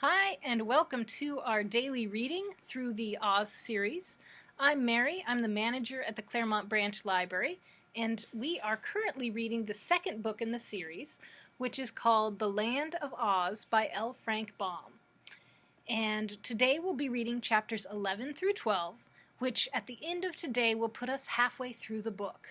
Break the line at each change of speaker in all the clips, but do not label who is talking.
Hi, and welcome to our daily reading through the Oz series. I'm Mary, I'm the manager at the Claremont Branch Library, and we are currently reading the second book in the series, which is called The Land of Oz by L. Frank Baum. And today we'll be reading chapters 11 through 12, which at the end of today will put us halfway through the book.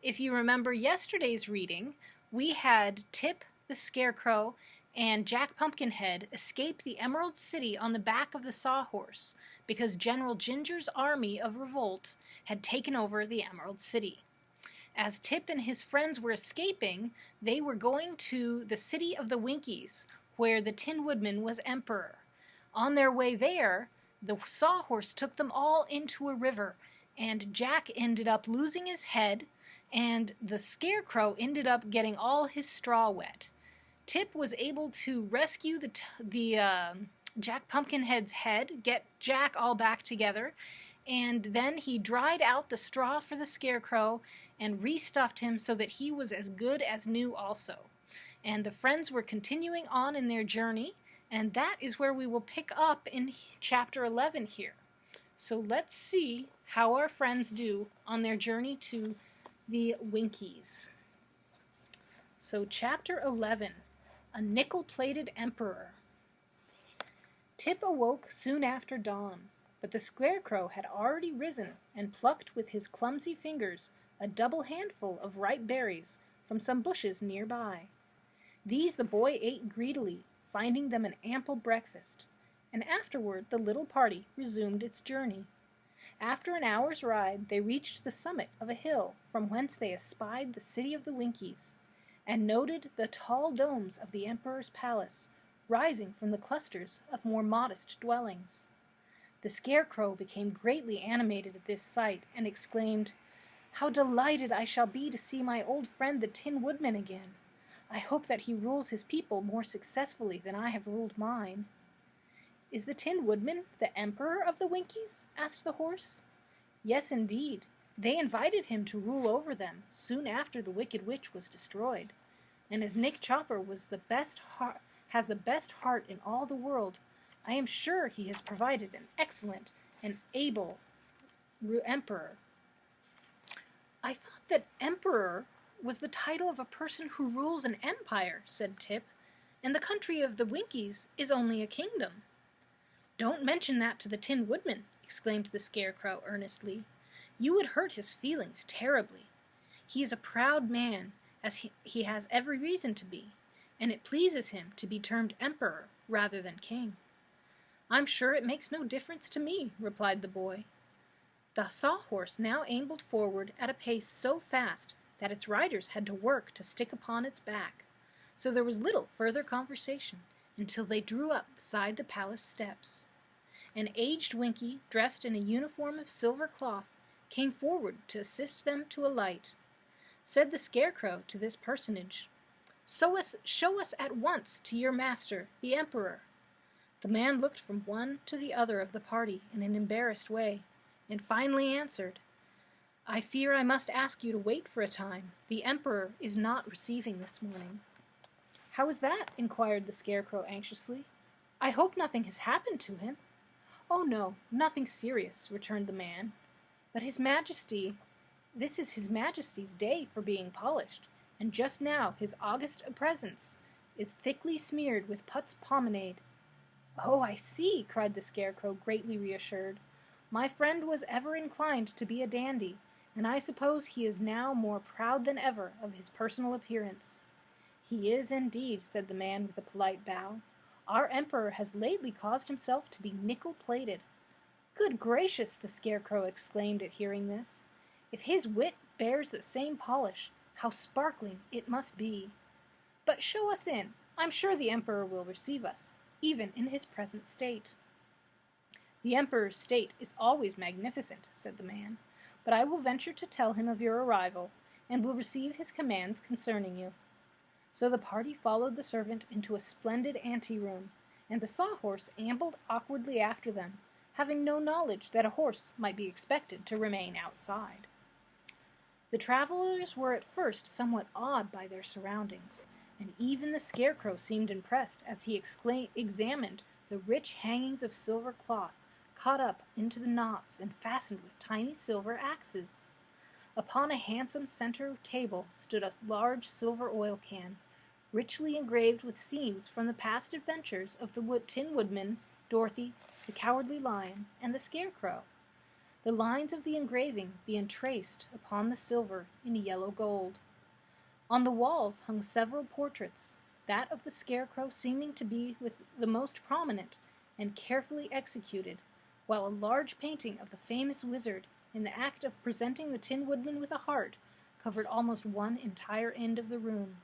If you remember yesterday's reading, we had Tip the Scarecrow and Jack Pumpkinhead escape the Emerald City on the back of the Sawhorse because General Ginger's army of revolt had taken over the Emerald City. As Tip and his friends were escaping, they were going to the city of the Winkies, where the Tin Woodman was emperor. On their way there, the Sawhorse took them all into a river, and Jack ended up losing his head, and the Scarecrow ended up getting all his straw wet. Tip was able to rescue Jack Pumpkinhead's head, get Jack all back together, and then he dried out the straw for the Scarecrow and restuffed him so that he was as good as new also. And the friends were continuing on in their journey, and that is where we will pick up in chapter 11 here. So let's see how our friends do on their journey to the Winkies. So chapter 11. A nickel-plated emperor. Tip awoke soon after dawn, but the Scarecrow had already risen and plucked with his clumsy fingers a double handful of ripe berries from some bushes nearby. These the boy ate greedily, finding them an ample breakfast, and afterward the little party resumed its journey. After an hour's ride, they reached the summit of a hill from whence they espied the city of the Winkies, and noted the tall domes of the Emperor's palace rising from the clusters of more modest dwellings. The Scarecrow became greatly animated at this sight, and exclaimed, "How delighted I shall be to see my old friend the Tin Woodman again! I hope that he rules his people more successfully than I have ruled mine." "Is the Tin Woodman the Emperor of the Winkies?" asked the horse. "Yes, indeed. They invited him to rule over them soon after the Wicked Witch was destroyed, and as Nick Chopper has the best heart in all the world, I am sure he has provided an excellent and able emperor." "I thought that emperor was the title of a person who rules an empire," said Tip, "and the country of the Winkies is only a kingdom." "Don't mention that to the Tin Woodman," exclaimed the Scarecrow earnestly. "You would hurt his feelings terribly. He is a proud man, as he has every reason to be, and it pleases him to be termed emperor rather than king." "I'm sure it makes no difference to me," replied the boy. The Sawhorse now ambled forward at a pace so fast that its riders had to work to stick upon its back, so there was little further conversation until they drew up beside the palace steps. An aged Winkie, dressed in a uniform of silver cloth, came forward to assist them to alight. Said the Scarecrow to this personage, "Show us at once to your master, the Emperor." The man looked from one to the other of the party in an embarrassed way, and finally answered, "I fear I must ask you to wait for a time. The Emperor is not receiving this morning." "How is that?" inquired the Scarecrow anxiously. "I hope nothing has happened to him." "Oh no, nothing serious," returned the man. "But this is His Majesty's day for being polished, and just now his august presence is thickly smeared with Put's pomade." "Oh, I see," cried the Scarecrow, greatly reassured. "My friend was ever inclined to be a dandy, and I suppose he is now more proud than ever of his personal appearance." "He is indeed," said the man with a polite bow. "Our Emperor has lately caused himself to be nickel-plated." "Good gracious!" the Scarecrow exclaimed at hearing this. "If his wit bears the same polish, how sparkling it must be! But show us in. I'm sure the Emperor will receive us, even in his present state." "The Emperor's state is always magnificent," said the man, "but I will venture to tell him of your arrival, and will receive his commands concerning you." So the party followed the servant into a splendid anteroom, and the Sawhorse ambled awkwardly after them, having no knowledge that a horse might be expected to remain outside. The travelers were at first somewhat awed by their surroundings, and even the Scarecrow seemed impressed as he examined the rich hangings of silver cloth caught up into the knots and fastened with tiny silver axes. Upon a handsome center table stood a large silver oil can, richly engraved with scenes from the past adventures of the Tin Woodman, Dorothy, the Cowardly Lion, and the Scarecrow, the lines of the engraving being traced upon the silver in yellow gold. On the walls hung several portraits, that of the Scarecrow seeming to be with the most prominent and carefully executed, while a large painting of the famous wizard, in the act of presenting the Tin Woodman with a heart, covered almost one entire end of the room.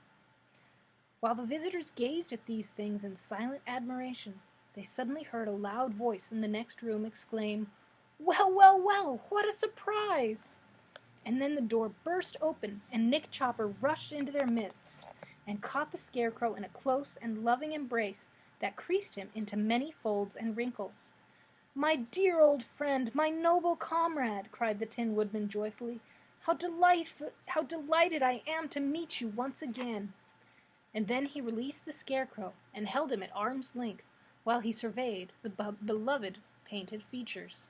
While the visitors gazed at these things in silent admiration, they suddenly heard a loud voice in the next room exclaim, "Well, well, well, what a surprise!" And then the door burst open, and Nick Chopper rushed into their midst, and caught the Scarecrow in a close and loving embrace that creased him into many folds and wrinkles. "My dear old friend, my noble comrade!" cried the Tin Woodman joyfully. How delighted I am to meet you once again!" And then he released the Scarecrow and held him at arm's length while he surveyed the beloved painted features.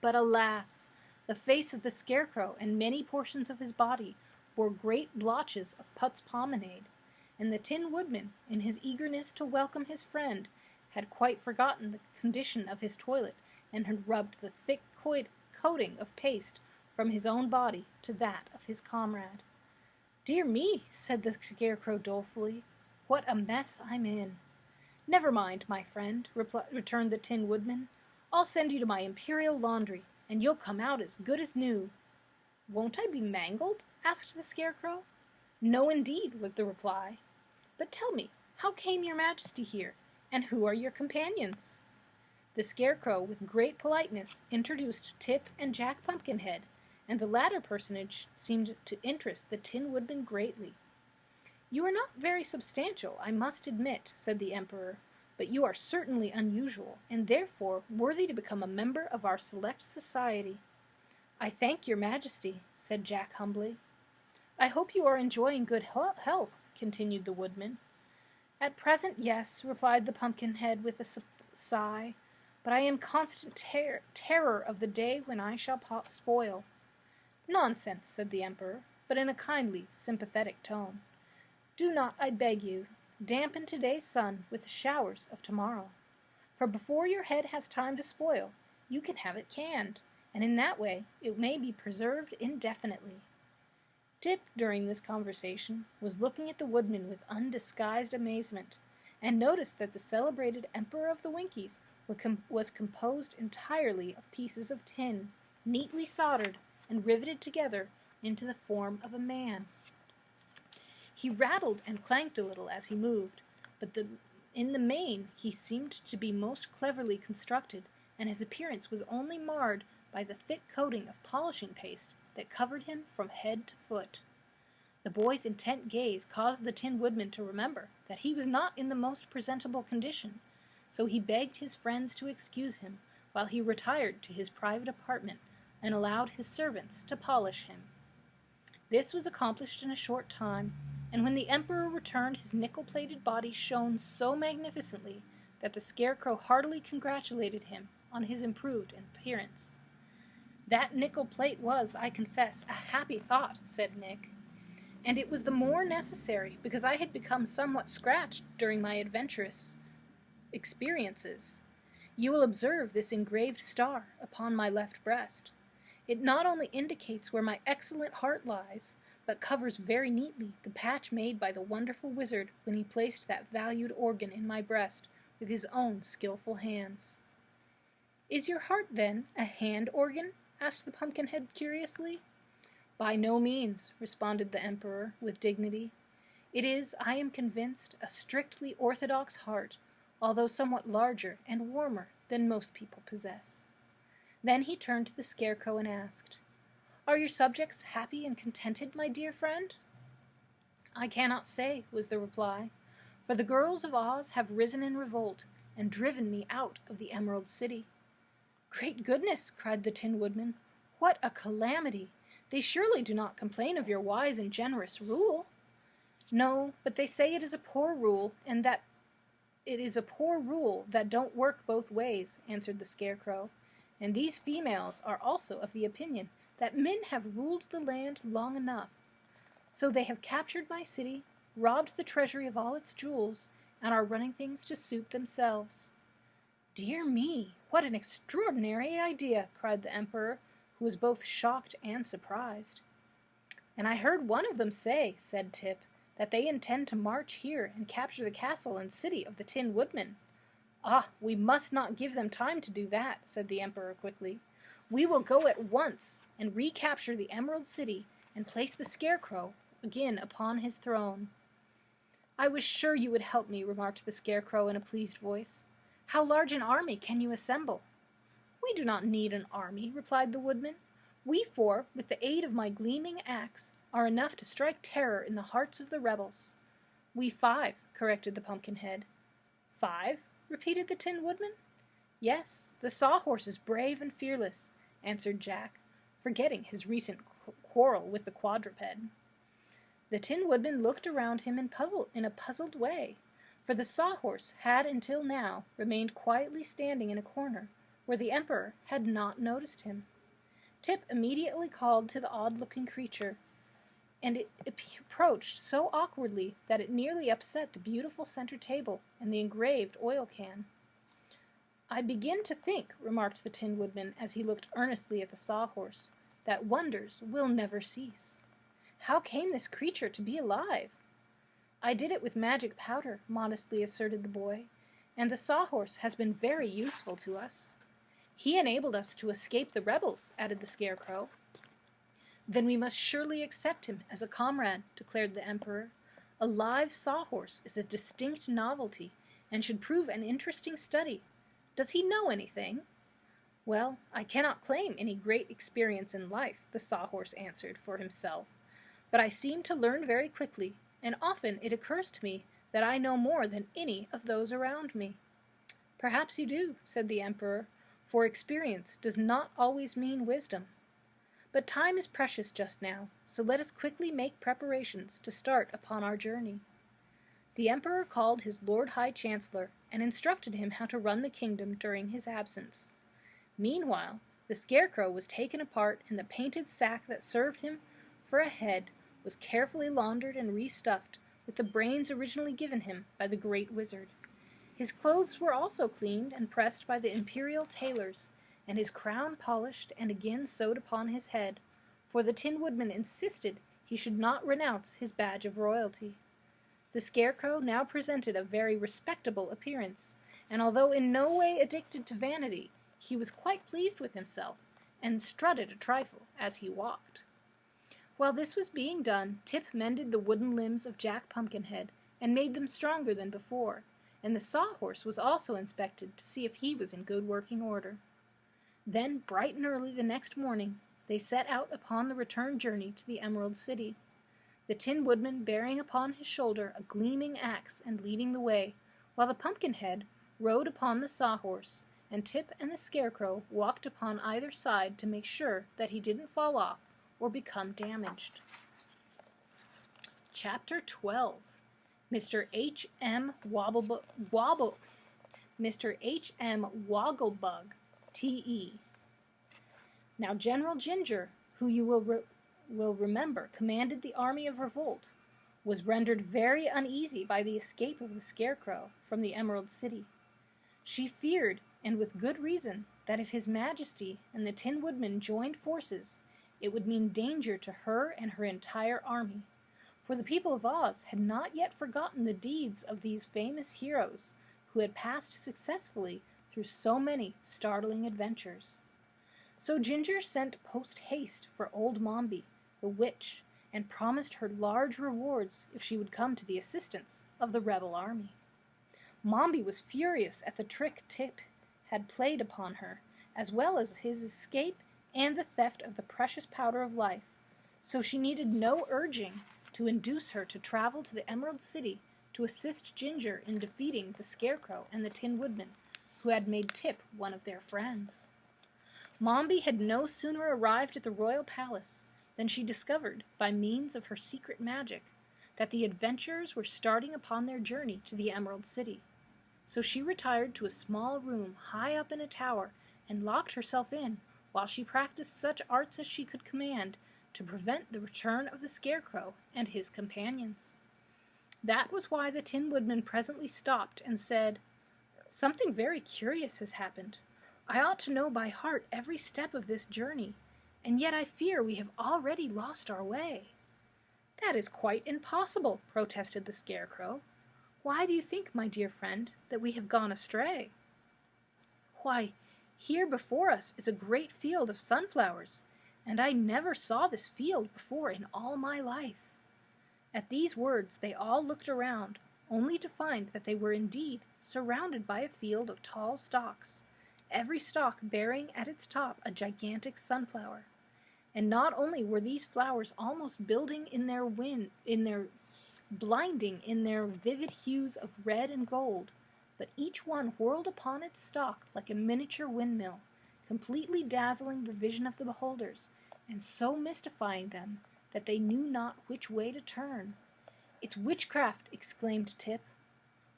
But alas! The face of the Scarecrow and many portions of his body bore great blotches of Putz pomade, and the Tin Woodman, in his eagerness to welcome his friend, had quite forgotten the condition of his toilet, and had rubbed the thick coating of paste from his own body to that of his comrade. "Dear me," said the Scarecrow dolefully, "what a mess I'm in." "Never mind, my friend," returned the Tin Woodman. "I'll send you to my imperial laundry, and you'll come out as good as new." "Won't I be mangled?" asked the Scarecrow. "No, indeed," was the reply. "But tell me, how came your Majesty here, and who are your companions?" The Scarecrow, with great politeness, introduced Tip and Jack Pumpkinhead, and the latter personage seemed to interest the Tin Woodman greatly. "You are not very substantial, I must admit," said the Emperor, "but you are certainly unusual, and therefore worthy to become a member of our select society." "I thank your Majesty," said Jack humbly. "I hope you are enjoying good health," continued the Woodman. "At present, yes," replied the Pumpkinhead with a sigh, "but I am constant terror of the day when I shall spoil." "Nonsense," said the Emperor, but in a kindly, sympathetic tone. "Do not, I beg you, dampen today's sun with the showers of tomorrow, for before your head has time to spoil, you can have it canned, and in that way it may be preserved indefinitely." Tip, during this conversation, was looking at the Woodman with undisguised amazement, and noticed that the celebrated Emperor of the Winkies was composed entirely of pieces of tin, neatly soldered and riveted together into the form of a man. He rattled and clanked a little as he moved, but in the main he seemed to be most cleverly constructed, and his appearance was only marred by the thick coating of polishing paste that covered him from head to foot. The boy's intent gaze caused the Tin Woodman to remember that he was not in the most presentable condition, so he begged his friends to excuse him while he retired to his private apartment and allowed his servants to polish him. This was accomplished in a short time, and when the Emperor returned, his nickel-plated body shone so magnificently that the Scarecrow heartily congratulated him on his improved appearance. "That nickel plate was, I confess, a happy thought," said Nick, "and it was the more necessary because I had become somewhat scratched during my adventurous experiences. You will observe this engraved star upon my left breast. It not only indicates where my excellent heart lies, but covers very neatly the patch made by the wonderful wizard when he placed that valued organ in my breast with his own skillful hands." "Is your heart, then, a hand organ?" asked the Pumpkinhead curiously. "By no means," responded the Emperor with dignity. "It is, I am convinced, a strictly orthodox heart, although somewhat larger and warmer than most people possess." Then he turned to the Scarecrow and asked, "Are your subjects happy and contented, my dear friend?" "I cannot say," was the reply, "for the girls of Oz have risen in revolt and driven me out of the Emerald City." "Great goodness!" cried the Tin Woodman. "What a calamity! They surely do not complain of your wise and generous rule?" "No, but they say it is a poor rule, and that "It is a poor rule that don't work both ways," answered the Scarecrow, "and these females are also of the opinion that men have ruled the land long enough. So they have captured my city, robbed the treasury of all its jewels, and are running things to suit themselves." "Dear me, what an extraordinary idea!" cried the Emperor, who was both shocked and surprised. "And I heard one of them say," said Tip, "that they intend to march here and capture the castle and city of the Tin Woodman." "Ah, we must not give them time to do that," said the Emperor quickly. "We will go at once and recapture the Emerald City and place the Scarecrow again upon his throne." "I was sure you would help me," remarked the Scarecrow in a pleased voice. "How large an army can you assemble?" "We do not need an army," replied the Woodman. "We four, with the aid of my gleaming axe, are enough to strike terror in the hearts of the rebels." "We 5, corrected the Pumpkinhead. "5?" repeated the Tin Woodman. "Yes, the Sawhorse is brave and fearless," answered Jack, forgetting his recent quarrel with the quadruped. The Tin Woodman looked around him in a puzzled way, for the Sawhorse had until now remained quietly standing in a corner where the Emperor had not noticed him. Tip immediately called to the odd-looking creature, and it approached so awkwardly that it nearly upset the beautiful center table and the engraved oil can. "I begin to think," remarked the Tin Woodman as he looked earnestly at the Sawhorse, "that wonders will never cease. How came this creature to be alive?" "I did it with magic powder," modestly asserted the boy, "and the Sawhorse has been very useful to us." "He enabled us to escape the rebels," added the Scarecrow. "Then we must surely accept him as a comrade," declared the Emperor. "A live Sawhorse is a distinct novelty, and should prove an interesting study. Does he know anything?" "Well, I cannot claim any great experience in life," the Sawhorse answered for himself, "but I seem to learn very quickly, and often it occurs to me that I know more than any of those around me." "Perhaps you do," said the Emperor, "for experience does not always mean wisdom. But time is precious just now, so let us quickly make preparations to start upon our journey." The Emperor called his Lord High Chancellor and instructed him how to run the kingdom during his absence. Meanwhile, the Scarecrow was taken apart, and the painted sack that served him for a head was carefully laundered and restuffed with the brains originally given him by the great wizard. His clothes were also cleaned and pressed by the imperial tailors, and his crown polished and again sewed upon his head, for the Tin Woodman insisted he should not renounce his badge of royalty. The Scarecrow now presented a very respectable appearance, and although in no way addicted to vanity, he was quite pleased with himself, and strutted a trifle as he walked. While this was being done, Tip mended the wooden limbs of Jack Pumpkinhead, and made them stronger than before, and the Sawhorse was also inspected to see if he was in good working order. Then, bright and early the next morning, they set out upon the return journey to the Emerald City, the Tin Woodman bearing upon his shoulder a gleaming axe and leading the way, while the Pumpkinhead rode upon the Sawhorse, and Tip and the Scarecrow walked upon either side to make sure that he didn't fall off or become damaged. Chapter 12. Mr. H.M. Wogglebug, T.E. Now General Ginger, who you will remember commanded the army of revolt, was rendered very uneasy by the escape of the Scarecrow from the Emerald City. She feared, and with good reason, that if His Majesty and the Tin Woodman joined forces, it would mean danger to her and her entire army, for the people of Oz had not yet forgotten the deeds of these famous heroes who had passed successfully through so many startling adventures. So Ginger sent post-haste for old Mombi, the witch, and promised her large rewards if she would come to the assistance of the rebel army. Mombi was furious at the trick Tip had played upon her, as well as his escape and the theft of the precious powder of life, so she needed no urging to induce her to travel to the Emerald City to assist Ginger in defeating the Scarecrow and the Tin Woodman, who had made Tip one of their friends. Mombi had no sooner arrived at the royal palace than she discovered, by means of her secret magic, that the adventurers were starting upon their journey to the Emerald City. so she retired to a small room high up in a tower and locked herself in while she practiced such arts as she could command to prevent the return of the Scarecrow and his companions. That was why the Tin Woodman presently stopped and said, "Something very curious has happened. I ought to know by heart every step of this journey, and yet I fear we have already lost our way." "That is quite impossible," protested the Scarecrow. "Why do you think, my dear friend, that we have gone astray?" "Why, here before us is a great field of sunflowers, and I never saw this field before in all my life." At these words they all looked around, only to find that they were indeed surrounded by a field of tall stalks, every stalk bearing at its top a gigantic sunflower. And not only were these flowers almost blinding in their vivid hues of red and gold, but each one whirled upon its stalk like a miniature windmill, completely dazzling the vision of the beholders, and so mystifying them that they knew not which way to turn. "It's witchcraft!" exclaimed Tip.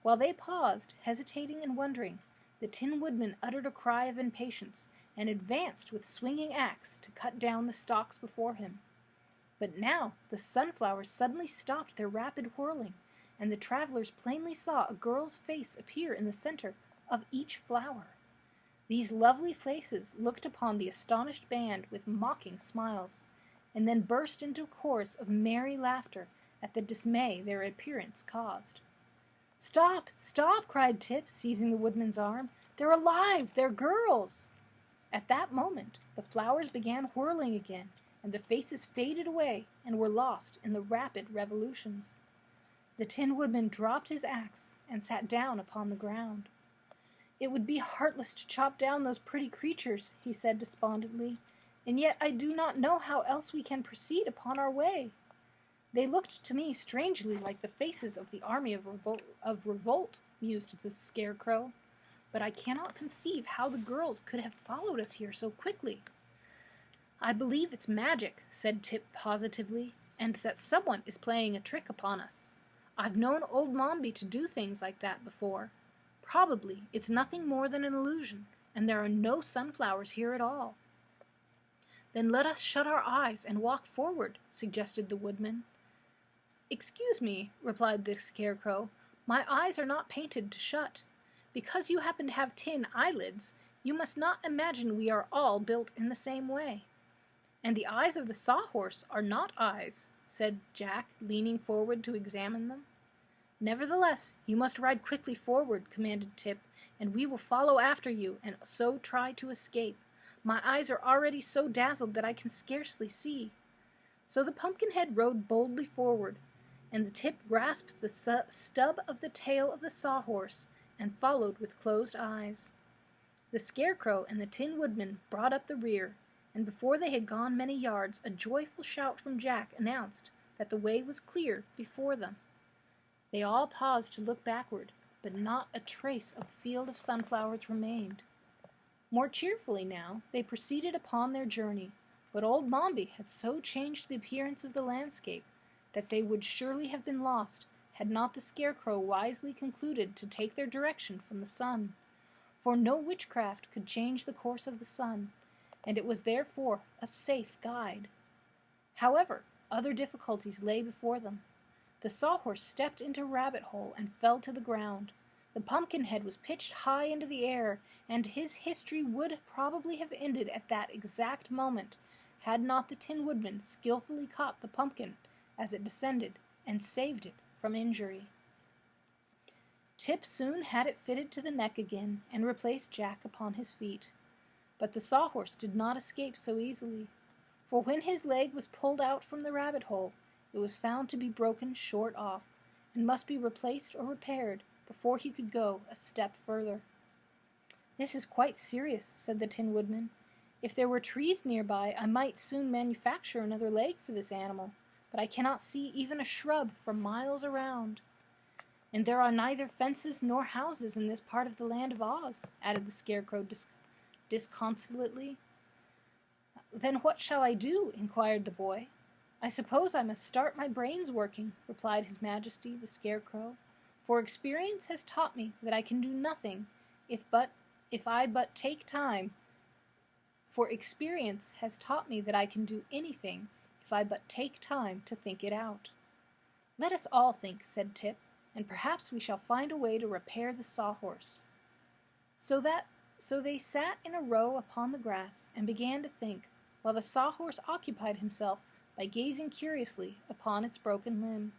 While they paused, hesitating and wondering, the Tin Woodman uttered a cry of impatience, and advanced with swinging axe to cut down the stalks before him. But now the sunflowers suddenly stopped their rapid whirling, and the travelers plainly saw a girl's face appear in the center of each flower. These lovely faces looked upon the astonished band with mocking smiles, and then burst into a chorus of merry laughter at the dismay their appearance caused. "Stop! Stop!" cried Tip, seizing the Woodman's arm. "They're alive! They're girls!" At that moment the flowers began whirling again, and the faces faded away and were lost in the rapid revolutions. The Tin Woodman dropped his axe and sat down upon the ground. "It would be heartless to chop down those pretty creatures," he said despondently, "and yet I do not know how else we can proceed upon our way. They looked to me strangely like the faces of the army of revolt," mused the Scarecrow, "but I cannot conceive how the girls could have followed us here so quickly." "I believe it's magic," said Tip positively, "and that someone is playing a trick upon us. I've known old Mombi to do things like that before. Probably it's nothing more than an illusion, and there are no sunflowers here at all." "Then let us shut our eyes and walk forward," suggested the Woodman. "Excuse me," replied the Scarecrow, "my eyes are not painted to shut. Because you happen to have tin eyelids, you must not imagine we are all built in the same way." "And the eyes of the sawhorse are not eyes," said Jack, leaning forward to examine them. "Nevertheless, you must ride quickly forward," commanded Tip, "and we will follow after you, and so try to escape. My eyes are already so dazzled that I can scarcely see." So the Pumpkinhead rode boldly forward, and the Tip grasped the stub of the tail of the sawhorse and followed with closed eyes. The Scarecrow and the Tin Woodman brought up the rear, and before they had gone many yards a joyful shout from Jack announced that the way was clear before them. They all paused to look backward, but not a trace of the field of sunflowers remained. More cheerfully now they proceeded upon their journey, but old Mombi had so changed the appearance of the landscape that they would surely have been lost had not the Scarecrow wisely concluded to take their direction from the sun. For no witchcraft could change the course of the sun, and it was therefore a safe guide. However, other difficulties lay before them. The sawhorse stepped into a rabbit hole and fell to the ground. The Pumpkinhead was pitched high into the air, and his history would probably have ended at that exact moment, had not the Tin Woodman skillfully caught the pumpkin as it descended and saved it from injury. Tip soon had it fitted to the neck again and replaced Jack upon his feet. But the sawhorse did not escape so easily, for when his leg was pulled out from the rabbit hole, it was found to be broken short off, and must be replaced or repaired before he could go a step further. "This is quite serious," said the Tin Woodman. "If there were trees nearby, I might soon manufacture another leg for this animal, but I cannot see even a shrub for miles around." "And there are neither fences nor houses in this part of the land of Oz," added the Scarecrow disconsolately. "Then what shall I do?" inquired the boy. "I suppose I must start my brains working," replied His Majesty the Scarecrow, For experience has taught me that I can do nothing if I but take time. For experience has taught me that I can do anything if I but take time to think it out. Let us all think, said Tip, and perhaps we shall find a way to repair the sawhorse. So they sat in a row upon the grass and began to think, while the sawhorse occupied himself by gazing curiously upon its broken limb.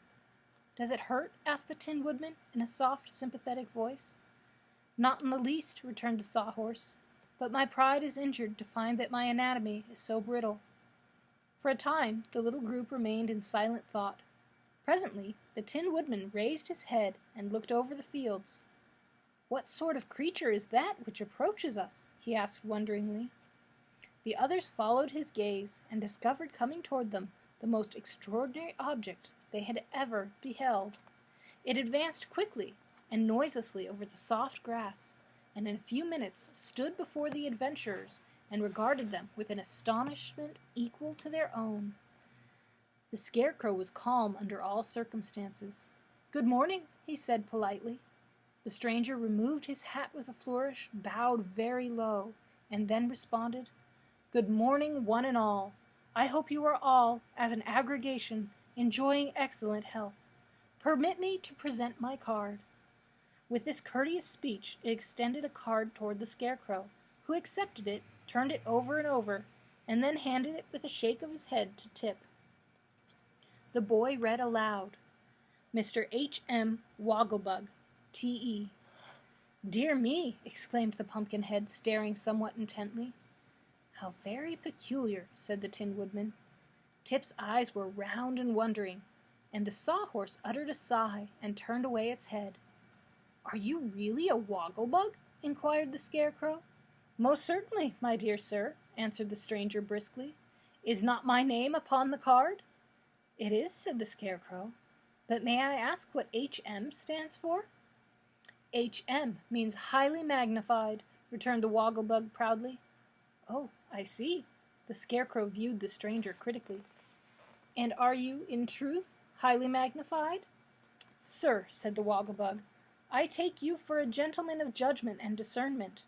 Does it hurt? Asked the Tin Woodman in a soft, sympathetic voice. Not in the least, returned the sawhorse, but my pride is injured to find that my anatomy is so brittle. For a time the little group remained in silent thought. Presently the Tin Woodman raised his head and looked over the fields. What sort of creature is that which approaches us? He asked wonderingly. The others followed his gaze and discovered coming toward them the most extraordinary object they had ever beheld. It advanced quickly and noiselessly over the soft grass, and in a few minutes stood before the adventurers and regarded them with an astonishment equal to their own. The Scarecrow was calm under all circumstances. "Good morning," he said politely. The stranger removed his hat with a flourish, bowed very low, and then responded, "Good morning, one and all. I hope you are all, as an aggregation, enjoying excellent health. Permit me to present my card." With this courteous speech, it extended a card toward the Scarecrow, who accepted it, turned it over and over, and then handed it with a shake of his head to Tip. The boy read aloud, "Mr. H.M. Wogglebug, T.E." "Dear me!" exclaimed the Pumpkinhead, staring somewhat intently. "How very peculiar," said the Tin Woodman. Tip's eyes were round and wondering, and the sawhorse uttered a sigh and turned away its head. "Are you really a Wogglebug?" inquired the Scarecrow. "Most certainly, my dear sir," answered the stranger briskly. "Is not my name upon the card?" "It is," said the Scarecrow. "But may I ask what H.M. stands for?" "H.M. means highly magnified," returned the Wogglebug proudly. "Oh, I see." The Scarecrow viewed the stranger critically. "And are you, in truth, highly magnified?" "Sir," said the Wogglebug, "I take you for a gentleman of judgment and discernment.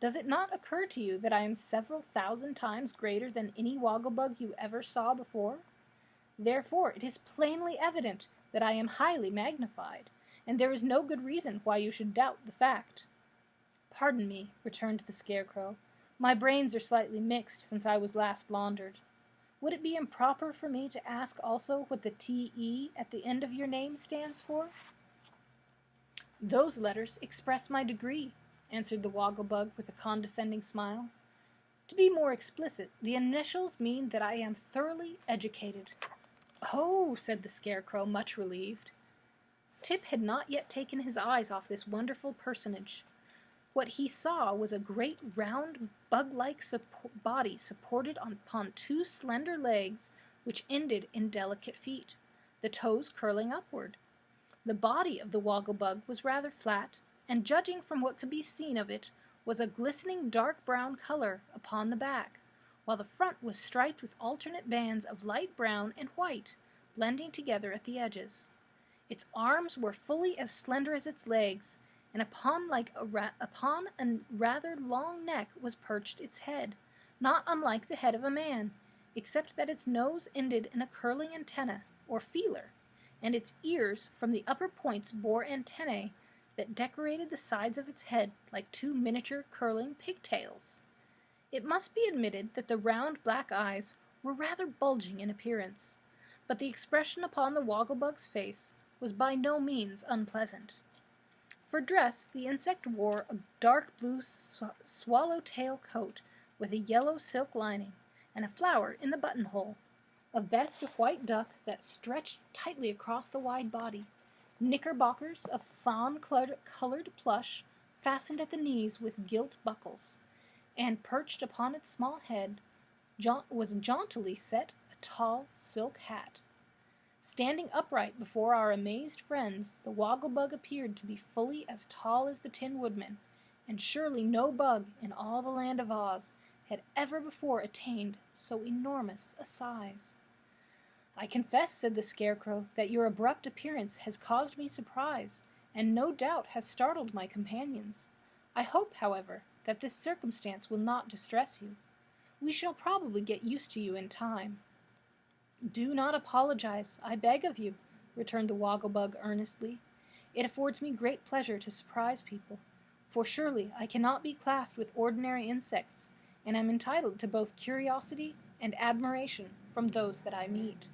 Does it not occur to you that I am several thousand times greater than any Wogglebug you ever saw before? Therefore it is plainly evident that I am highly magnified, and there is no good reason why you should doubt the fact." "Pardon me," returned the Scarecrow. "My brains are slightly mixed since I was last laundered. Would it be improper for me to ask also what the T.E. at the end of your name stands for?" "Those letters express my degree," answered the Wogglebug with a condescending smile. "To be more explicit, the initials mean that I am thoroughly educated." "Oh," said the Scarecrow, much relieved. Tip had not yet taken his eyes off this wonderful personage. What he saw was a great round bug-like body supported upon two slender legs which ended in delicate feet, the toes curling upward. The body of the Wogglebug was rather flat, and judging from what could be seen of it, was a glistening dark brown color upon the back, while the front was striped with alternate bands of light brown and white, blending together at the edges. Its arms were fully as slender as its legs, and upon a rather long neck was perched its head, not unlike the head of a man, except that its nose ended in a curling antenna, or feeler, and its ears from the upper points bore antennae that decorated the sides of its head like two miniature curling pigtails. It must be admitted that the round black eyes were rather bulging in appearance, but the expression upon the Wogglebug's face was by no means unpleasant. For dress, the insect wore a dark blue swallowtail coat with a yellow silk lining and a flower in the buttonhole, a vest of white duck that stretched tightly across the wide body, knickerbockers of fawn-colored plush fastened at the knees with gilt buckles, and perched upon its small head was jauntily set a tall silk hat. Standing upright before our amazed friends, the Wogglebug appeared to be fully as tall as the Tin Woodman, and surely no bug in all the land of Oz had ever before attained so enormous a size. "I confess," said the Scarecrow, "that your abrupt appearance has caused me surprise, and no doubt has startled my companions. I hope, however, that this circumstance will not distress you. We shall probably get used to you in time." "Do not apologize, I beg of you," returned the Wogglebug earnestly. "It affords me great pleasure to surprise people, for surely I cannot be classed with ordinary insects, and am entitled to both curiosity and admiration from those that I meet."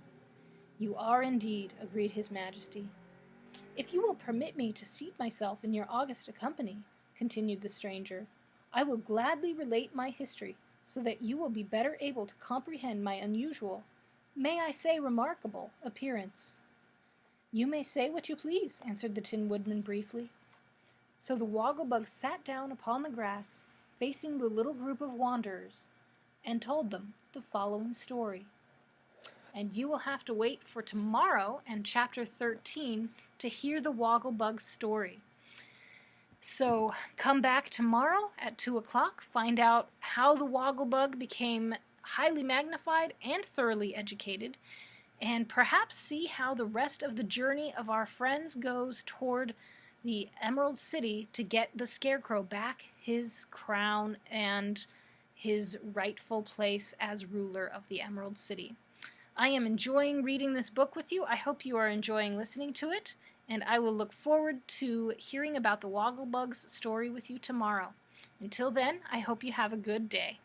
"You are indeed," agreed His Majesty. "If you will permit me to seat myself in your august company," continued the stranger, "I will gladly relate my history, so that you will be better able to comprehend my unusual, may I say remarkable, appearance." "You may say what you please," answered the Tin Woodman briefly. So the Wogglebug sat down upon the grass, facing the little group of wanderers, and told them the following story. And you will have to wait for tomorrow and chapter 13 to hear the Wogglebug's story. So come back tomorrow at 2 o'clock, find out how the Wogglebug became highly magnified and thoroughly educated, and perhaps see how the rest of the journey of our friends goes toward the Emerald City to get the Scarecrow back his crown and his rightful place as ruler of the Emerald City. I am enjoying reading this book with you. I hope you are enjoying listening to it, and I will look forward to hearing about the Wogglebug's story with you tomorrow. Until then, I hope you have a good day.